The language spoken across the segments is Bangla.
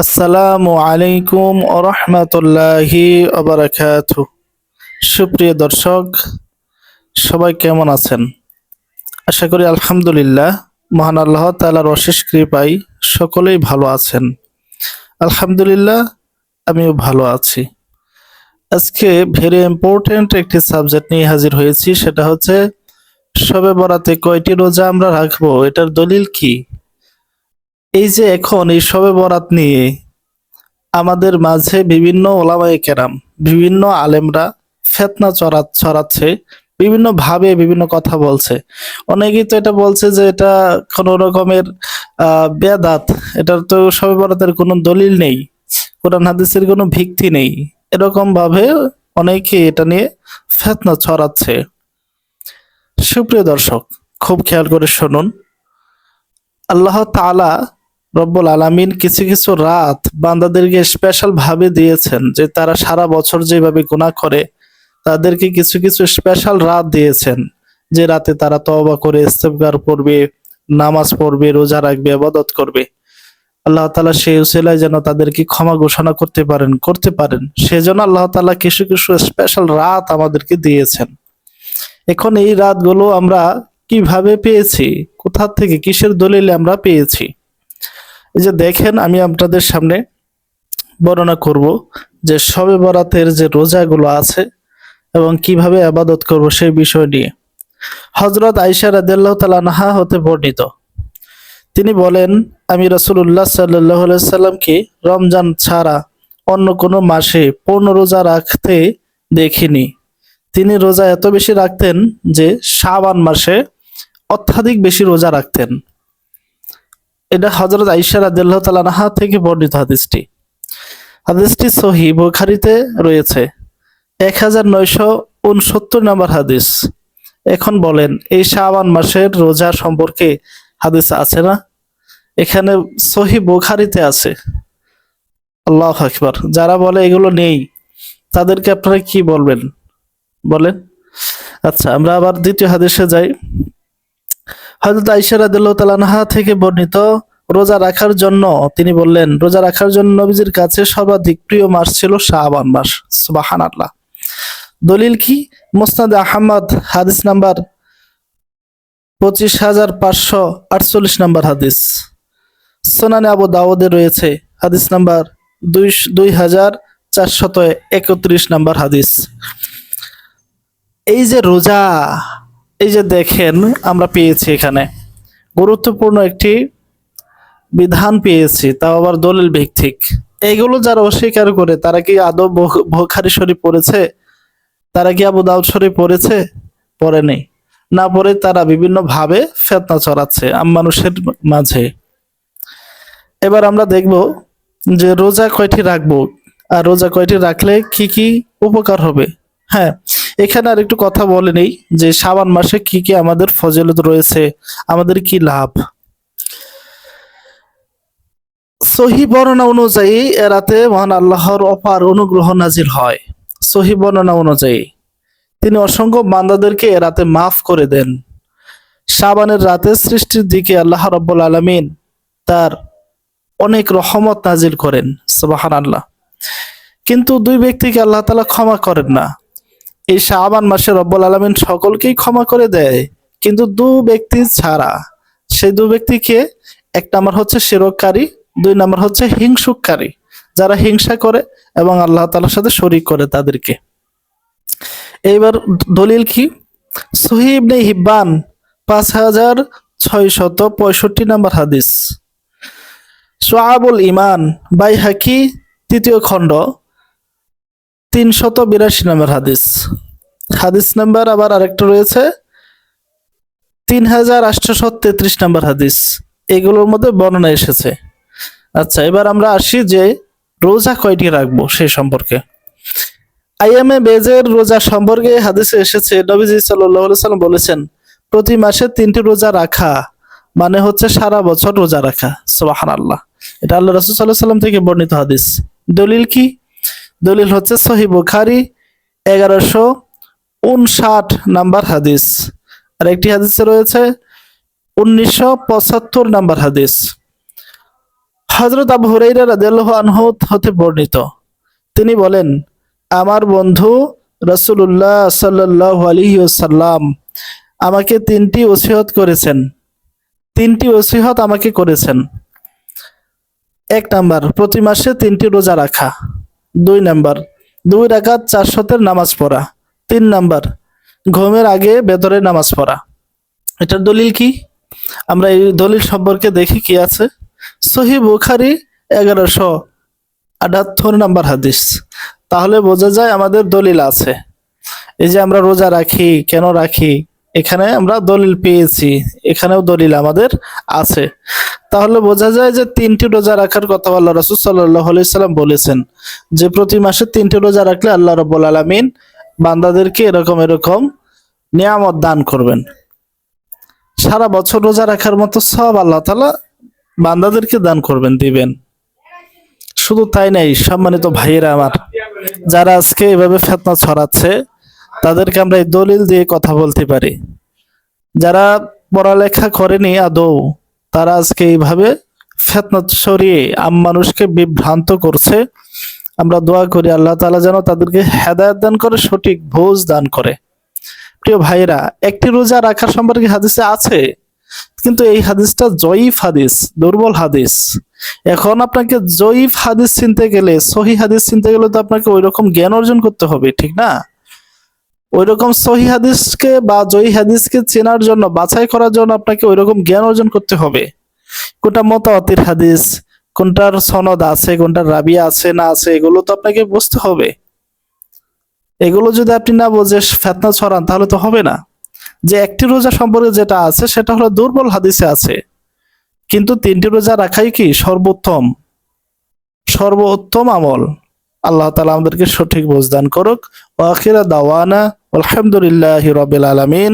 আসসালামু আলাইকুম ওয়া রাহমাতুল্লাহি ওয়া বারাকাতুহু। সুপ্রিয় দর্শক, সবাই কেমন আছেন? আশা করি আলহামদুলিল্লাহ, মহান আল্লাহ তাআলার অশেষ কৃপায় সকলেই ভালো আছেন। আলহামদুলিল্লাহ, আমিও ভালো আছি। আজকে ভেরি ইম্পর্টেন্ট একটি সাবজেক্ট নিয়ে হাজির হয়েছি, সেটা হচ্ছে শবে বরাতে কয়টি রোজা আমরা রাখবো, এটার দলিল কি? এই যে এখন এই শবে বরাত নিয়ে আমাদের মাঝে বিভিন্ন ওলামায়ে কেরাম, বিভিন্ন আলেমরা ফিতনা ছড়াচ্ছে, বিভিন্ন ভাবে বিভিন্ন কথা বলছে। অনেকেই তো এটা বলছে যে এটা কোন রকমের বেদাত, এটার তো শবে বরাতের কোনো দলিল নেই, কোরআন হাদিসের কোনো ভিত্তি নেই। এরকম ভাবে অনেকে এটা নিয়ে ফিতনা ছড়াচ্ছে। সুপ্রিয় দর্শক, খুব খেয়াল করে শুনুন। আল্লাহ তাআলা রব্বুল আলামিন কিছু কিছু রাত বান্দাদেরকে স্পেশাল ভাবে দিয়েছেন, যে তারা সারা বছর যেভাবে গুনাহ করে তাদেরকে কিছু কিছু স্পেশাল রাত দিয়েছেন, যে রাতে তারা তওবা করে ইস্তেগফার করবে, নামাজ পড়বে, রোজা রাখবে, ইবাদত করবে। আল্লাহ তাআলা সেই উসিলায় যেন তাদেরকে ক্ষমা ঘোষণা করতে পারেন সেজন্য আল্লাহ তাআলা কিছু কিছু স্পেশাল রাত আমাদেরকে দিয়েছেন। এখন এই রাতগুলো আমরা কিভাবে পেয়েছি, কোথা থেকে, কিসের দলিলে আমরা পেয়েছি? এই যে দেখেন, আমি আপনাদের সামনে বর্ণনা করব যে শবে বরাতের যে রোজাগুলো আছে এবং কিভাবে ইবাদত করব সেই বিষয় নিয়ে। হযরত আয়েশা রাদিয়াল্লাহু তাআলা আনহা হতে বর্ণিত, তিনি বলেন, আমি রাসূলুল্লাহ সাল্লাল্লাহু আলাইহি সাল্লামকে রমজান ছাড়া অন্য কোনো মাসে পূর্ণ রোজা রাখতে দেখিনি। তিনি রোজা এত বেশি রাখতেন যে শাবান মাসে অত্যাধিক বেশি রোজা রাখতেন। এটা হযরত আয়েশা রাদিয়াল্লাহু তাআলা আনহা থেকে বর্ণিত হাদিসটি সহিহ বুখারীতে রয়েছে, 1969 নম্বর হাদিস। এখন বলেন, এই শাবান মাসের রোজা সম্পর্কে হাদিস আছে না? এখানে সহিহ বুখারীতে আছে। আল্লাহু আকবার। যারা বলে এগুলো নেই, তাদেরকে আপনারা কি বলবেন বলেন? আচ্ছা, আমরা আবার দ্বিতীয় হাদিসে যাই। হযরত আয়েশা রাদিয়াল্লাহু তাআলা আনহা থেকে বর্ণিত, রোজা রাখার জন্য তিনি বললেন, রোজা রাখার জন্য নবীজির কাছে সর্বাধিক প্রিয় মাস ছিল শাবান মাস। সুবহানাল্লাহ। দলিল কি? মুসনাদ আহমদ হাদিস নাম্বার 25,548 নম্বর হাদিস। সুনানে আবু দাউদে রয়েছে হাদিস নাম্বার 2431 নম্বর হাদিস। এই যে রোজা, এই যে দেখেন আমরা পেয়েছি এখানে গুরুত্বপূর্ণ একটি বিধান পেয়েছি, তাও আবার দলিল ভিত্তিক। এগুলো যারা অস্বীকার করে তারা কি আদৌ বুখারী শরীফ পড়েছে? তারা কি আবু দাউদ শরীফ পড়েছে? পড়ে নেই। না পড়ে তারা বিভিন্ন ভাবে ফিতনা ছড়াচ্ছে মানুষের মাঝে। এবার আমরা দেখব যে রোজা কয়টি রাখবো আর রোজা কয়টি রাখলে কি কি উপকার হবে। হ্যাঁ, এখানে আর একটু কথা বলে নেই যে শাবান মাসে কি কি আমাদের ফজিলত রয়েছে, আমাদের কি লাভ। সহিহ বর্ণনা অনুযায়ী এ রাতে মহান আল্লাহর অপার অনুগ্রহ নাজিল হয়। সহিহ বর্ণনা অনুযায়ী তিনি অসংখ্য বান্দাদেরকে এ রাতে মাফ করে দেন। শাবানের রাতে সৃষ্টির দিকে আল্লাহ রাব্বুল আলামিন তার অনেক রহমত নাজিল করেন। সুবহানাল্লাহ। কিন্তু দুই ব্যক্তিকে আল্লাহ তাআলা ক্ষমা করেন না। এই শাবান মাসে রব্বুল আলামিন সকলকেই ক্ষমা করে দেয়, কিন্তু দু ব্যক্তি ছাড়া। সেই দু ব্যক্তিকে, এক নাম্বার হচ্ছে শিরককারী, দুই নাম্বার হচ্ছে হিংসুককারী, যারা হিংসা করে এবং আল্লাহ তাআলার সাথে শরীক করে তাদেরকে। এইবার দলিল কি? সহিহ ইবনে হিব্বান 5665 নম্বর হাদিস। শুআবুল ঈমান বাইহাকি 3য় খণ্ড 382 নম্বর হাদিস। হাদিস নাম্বার আবার আরেকটা রয়েছে 3833 নম্বর হাদিস। এগুলোর মধ্যে বর্ণনা এসেছে। আচ্ছা, এবার আমরা আসি যে রোজা কয়টি রাখবো সেই সম্পর্কে। আইয়ামে বেজের রোজা সম্পর্কে হাদিসে এসেছে, নবীজি সাল্লাল্লাহু আলাইহি সাল্লাম বলেছেন, প্রতি মাসে 3টি রোজা রাখা মানে হচ্ছে সারা বছর রোজা রাখা। সুবহানাল্লাহ। এটা আল্লাহ রাসূল সাল্লাল্লাহু আলাইহি সাল্লাম থেকে বর্ণিত হাদিস। দলিল কি? দলিল হচ্ছে সহিহ বুখারী 1159 নাম্বার হাদিস। আর একটি হাদিসে রয়েছে 1975 নাম্বার হাদিস। হযরত আবু হুরায়রা রাদিয়াল্লাহু আনহু হতে বর্ণিত, তিনি বলেন, আমার বন্ধু রাসূলুল্লাহ সাল্লাল্লাহু আলাইহি ওয়াসাল্লাম আমাকে তিনটি ওসিয়ত করেছেন। তিনটি ওসিয়ত আমাকে করেছেন। এক নাম্বার, প্রতি মাসে 3টি রোজা রাখা। 2 নাম্বার, 2 রাকাত 4 শতের নামাজ পড়া। 3 নাম্বার, ঘুমের আগে বেতরে নামাজ পড়া। এটার দলিল কি? আমরা এই দলিল সম্পর্কে দেখি কি আছে। সহিহ বুখারী 1178 নাম্বার হাদিস। তাহলে বোঝা যায় আমাদের দলিল আছে। এই যে আমরা রোজা রাখি, কেন রাখি, এখানে আমরা দলিল পেয়েছি, এখানেও দলিল আমাদের আছে। তাহলে বোঝা যায় যে 3টি রোজা রাখার কথা আল্লাহ রাসূল সাল্লাল্লাহু আলাইহি সাল্লাম বলেছেন, যে প্রতি মাসে 3টি রোজা রাখলে আল্লাহ রাব্বুল আলামিন বান্দাদেরকে এরকম এরকম নিয়ামত দান করবেন। সারা বছর রোজা রাখার মতো সব আল্লাহ তাআলা বান্দাদেরকে দান করবেন, দিবেন। শুধু তাই নাই, সম্মানিত ভাইয়েরা আমার, যারা আজকে এভাবে ফিতনা ছড়াচ্ছে তাদেরকে আমরা এই দলিল দিয়ে কথা বলতে পারি। যারা পড়ালেখা করেনি আদৌ, তারা আজকে এইভাবে ফিতনা ছড়িয়ে মানুষকে বিভ্রান্ত করছে। আমরা দোয়া করি আল্লাহ তাআলা যেন তাদেরকে হেদায়েত দান করে, সঠিক বুঝ দান করে। প্রিয় ভাইরা, একটি রোজা রাখার সম্পর্কে হাদিসে আছে, কিন্তু এই হাদিসটা জয়ীফ হাদিস, দুর্বল হাদিস। এখন আপনাকে জয়ীফ হাদিস চিনতে গেলে, সহিহ হাদিস চিনতে গেলে তো আপনাকে ওইরকম জ্ঞান অর্জন করতে হবে, ঠিক না? ওইরকম সহিহ হাদিসকে বা জয়ী হাদিসকে চেনার জন্য, বাছাই করার জন্য আপনাকে ওইরকম জ্ঞান অর্জন করতে হবে। কোনটা মুতাওয়াতির হাদিস, কোনটার সনদ আছে, কোনটার রাবিয়া আছে না আছে, এগুলো তো আপনাকে বুঝতে হবে। এগুলো যদি আপনি না বুঝে ফিতনা ছড়ান তাহলে তো হবে না। যে একটি রোজা সম্পর্কে যেটা আছে সেটা হলো দুর্বল হাদিসে আছে, কিন্তু 3টি রোজা রাখাই কি সর্বোত্তম আমল। আল্লাহ তাআলা আমাদেরকে সঠিক বুঝ দান করুক। ওয়া আখিরা দাওয়ানা আলহামদুলিল্লাহি রাব্বিল আলামিন।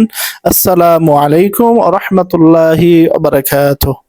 আসসালামু আলাইকুম ওয়া রাহমাতুল্লাহি ওয়া বারাকাতুহু।